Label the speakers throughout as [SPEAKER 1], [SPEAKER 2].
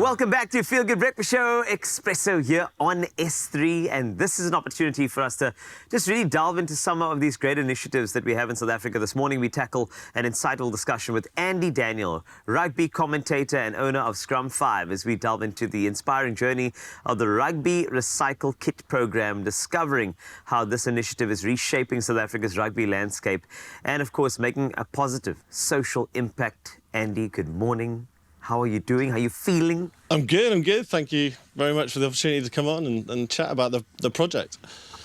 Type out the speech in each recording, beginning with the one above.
[SPEAKER 1] Welcome back to Feel Good Breakfast Show, Expresso here on S3, and this is an opportunity for us to just really delve into some of these great initiatives that we have in South Africa. This morning we tackle an insightful discussion with Andy Daniel, rugby commentator and owner of Scrum5, as we delve into the inspiring journey of the Rugby Recycle Kit program, discovering how this initiative is reshaping South Africa's rugby landscape and, of course, making a positive social impact. Andy, good morning. How are you doing? How are you feeling?
[SPEAKER 2] I'm good. Thank you very much for the opportunity to come on and chat about the project.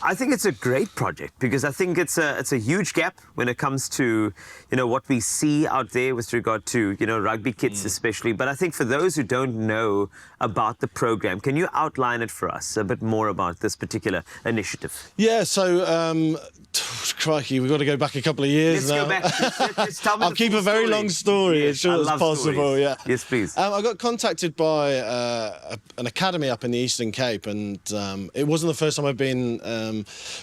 [SPEAKER 1] I think it's a great project because I think it's a huge gap when it comes to, what we see out there with regard to, rugby kits especially. But I think for those who don't know about the program, can you outline it for us a bit more about this particular initiative?
[SPEAKER 2] Yeah, so, crikey, we've got to go back a couple of years now.
[SPEAKER 1] Let's go back. Let's tell me
[SPEAKER 2] I'll keep a very long story as short as possible.
[SPEAKER 1] Stories.
[SPEAKER 2] Yeah.
[SPEAKER 1] Yes, please.
[SPEAKER 2] I got contacted by an academy up in the Eastern Cape, and it wasn't the first time I've been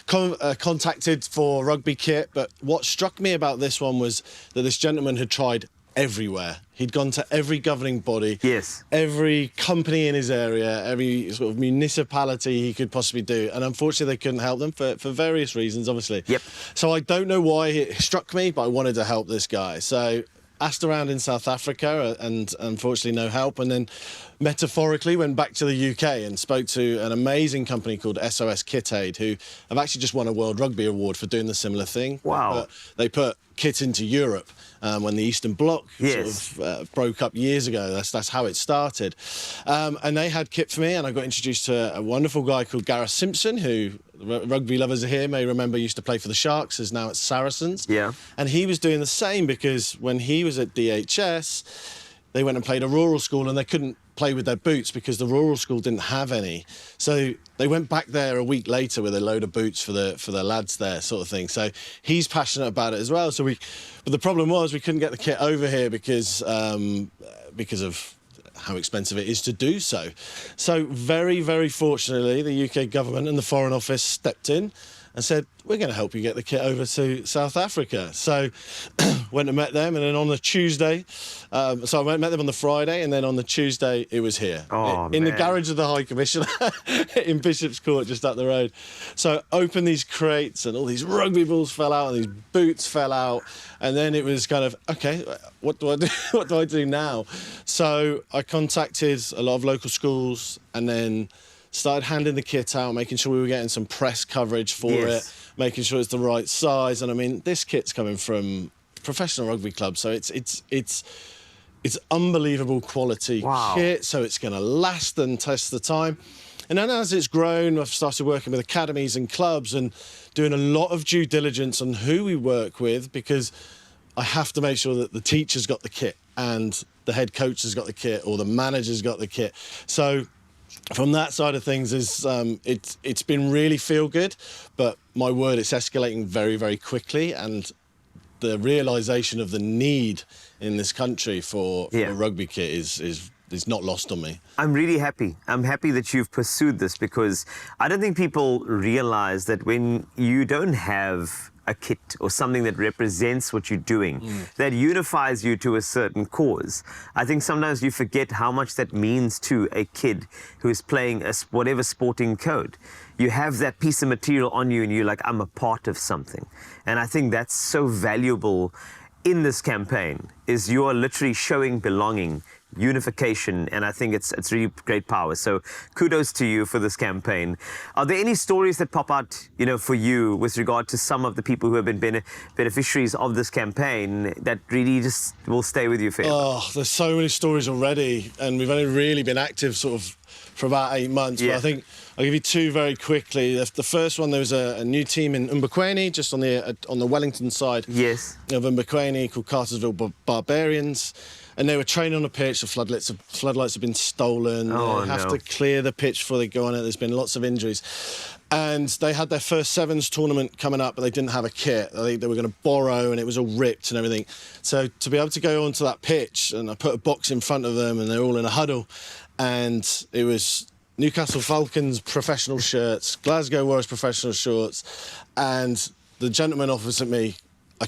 [SPEAKER 2] contacted for rugby kit, but what struck me about this one was that this gentleman had tried everywhere. He'd gone to every governing body,
[SPEAKER 1] yes,
[SPEAKER 2] every company in his area, every sort of municipality he could possibly do, and unfortunately they couldn't help them for various reasons, obviously.
[SPEAKER 1] Yep.
[SPEAKER 2] So I don't know why it struck me, but I wanted to help this guy. So asked around in South Africa and unfortunately no help, and then metaphorically went back to the UK and spoke to an amazing company called SOS Kit Aid, who have actually just won a World Rugby Award for doing the similar thing.
[SPEAKER 1] Wow.
[SPEAKER 2] They put kit into Europe when the Eastern Bloc sort of broke up years ago. That's how it started. And they had kit for me, and I got introduced to a wonderful guy called Gareth Simpson, who rugby lovers here may remember used to play for the Sharks, is now at Saracens.
[SPEAKER 1] Yeah.
[SPEAKER 2] And he was doing the same because when he was at DHS, they went and played a rural school and they couldn't play with their boots because the rural school didn't have any. So they went back there a week later with a load of boots for the lads there, sort of thing. So he's passionate about it as well. But the problem was we couldn't get the kit over here because of how expensive it is to do so. So very, very fortunately, the UK government and the Foreign Office stepped in and said, we're going to help you get the kit over to South Africa. So went and met them, and then on the Tuesday, so I met them on the Friday, and then on the Tuesday it was here. In the garage of the High Commissioner in Bishop's Court, just up the road. So opened these crates and all these rugby balls fell out and these boots fell out, and then it was kind of, okay, what do I do? What do I do now? So I contacted a lot of local schools and then started handing the kit out, making sure we were getting some press coverage for it, making sure it's the right size. And I mean, this kit's coming from professional rugby clubs, so it's unbelievable quality kit, so it's going to last and test the time. And then as it's grown, I've started working with academies and clubs and doing a lot of due diligence on who we work with, because I have to make sure that the teacher's got the kit and the head coach has got the kit or the manager's got the kit. So from that side of things, it's been really feel good, but my word, it's escalating very, very quickly, and the realisation of the need in this country for a rugby kit is not lost on me.
[SPEAKER 1] I'm really happy. I'm happy that you've pursued this, because I don't think people realise that when you don't have a kit or something that represents what you're doing, that unifies you to a certain cause, I think sometimes you forget how much that means to a kid who is playing whatever sporting code. You have that piece of material on you and you're like, I'm a part of something. And I think that's so valuable in this campaign, is you are literally showing belonging, unification, and I think it's really great power. So kudos to you for this campaign. Are there any stories that pop out, for you with regard to some of the people who have been beneficiaries of this campaign that really just will stay with you forever?
[SPEAKER 2] Oh, there's so many stories already, and we've only really been active sort of for about 8 months. But I think I'll give you two very quickly. The first one, there was a new team in Mbekweni, just on the Wellington side of Mbekweni, called Cartersville Barbarians. And they were training on a pitch. The floodlights have been stolen. They have to clear the pitch before they go on it. There's been lots of injuries. And they had their first Sevens tournament coming up, but they didn't have a kit. They were going to borrow, and it was all ripped and everything. So to be able to go onto that pitch, and I put a box in front of them, and they're all in a huddle, and it was Newcastle Falcons professional shirts, Glasgow Warriors professional shorts, and the gentleman opposite me,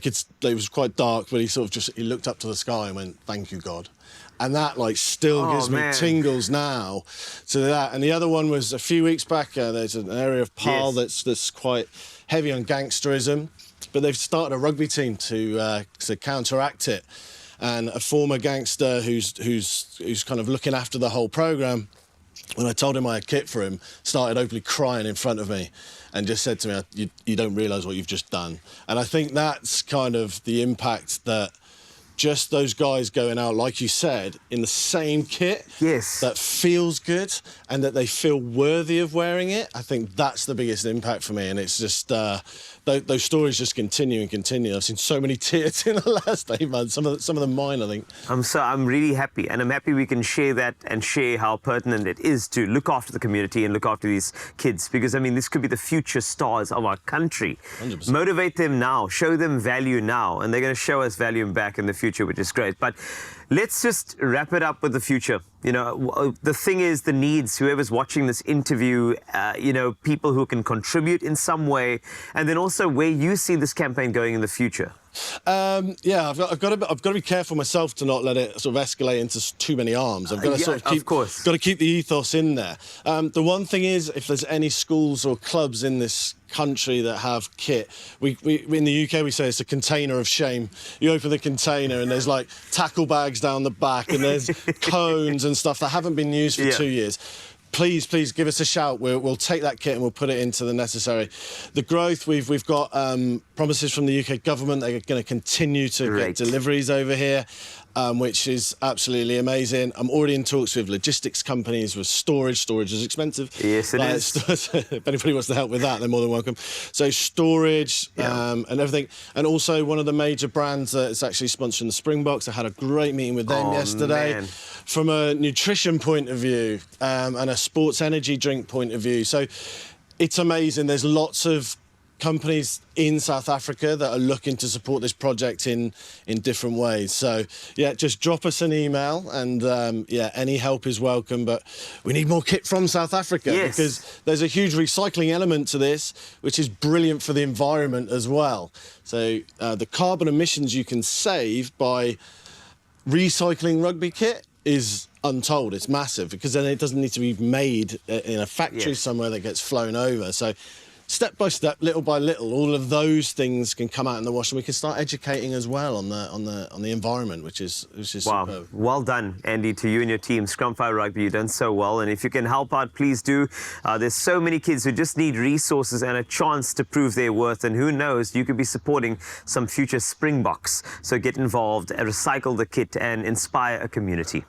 [SPEAKER 2] it was quite dark, but he looked up to the sky and went, "Thank you, God." And that like still gives me tingles now to that. And the other one was a few weeks back. There's an area of Pal that's quite heavy on gangsterism, but they've started a rugby team to counteract it. And a former gangster who's kind of looking after the whole program, when I told him I had kit for him, started openly crying in front of me and just said to me, you don't realise what you've just done. And I think that's kind of the impact that just those guys going out, like you said, in the same kit that feels good and that they feel worthy of wearing it. I think that's the biggest impact for me. And it's just, those stories just continue and continue. I've seen so many tears in the last 8 months, some of them mine, I think.
[SPEAKER 1] I'm really happy, and I'm happy we can share that and share how pertinent it is to look after the community and look after these kids, because I mean, this could be the future stars of our country.
[SPEAKER 2] 100%.
[SPEAKER 1] Motivate them now, show them value now, and they're going to show us value back in the future, which is great. But let's just wrap it up with the future. You know, the thing is, the needs, whoever's watching this interview, you know, people who can contribute in some way, and then also where you see this campaign going in the future.
[SPEAKER 2] Yeah, I've got to be careful myself to not let it sort of escalate into too many arms. I've got to sort of got to keep the ethos in there. The one thing is, if there's any schools or clubs in this country that have kit, we in the UK we say it's a container of shame. You open the container and there's like tackle bags down the back and there's cones and stuff that haven't been used for 2 years. Please give us a shout. We'll take that kit and we'll put it into the necessary. The growth, we've got promises from the UK government. They're going to continue to get deliveries over here, which is absolutely amazing. I'm already in talks with logistics companies, with storage. Storage is expensive.
[SPEAKER 1] Yes, it is.
[SPEAKER 2] If anybody wants to help with that, they're more than welcome. So storage and everything. And also one of the major brands that's actually sponsoring the Springboks. I had a great meeting with them yesterday.
[SPEAKER 1] Man.
[SPEAKER 2] From a nutrition point of view and a sports energy drink point of view. So it's amazing. There's lots of companies in South Africa that are looking to support this project in different ways. So, yeah, just drop us an email and, yeah, any help is welcome. But we need more kit from South Africa because there's a huge recycling element to this, which is brilliant for the environment as well. So the carbon emissions you can save by recycling rugby kit is untold. It's massive because then it doesn't need to be made in a factory somewhere that gets flown over. So step by step, little by little, all of those things can come out in the wash, and we can start educating as well on the environment, which is superb.
[SPEAKER 1] Well done, Andy, to you and your team. Scrum5 Rugby, you've done so well, and if you can help out, please do. There's so many kids who just need resources and a chance to prove their worth, and who knows, you could be supporting some future Springboks. So get involved, recycle the kit, and inspire a community.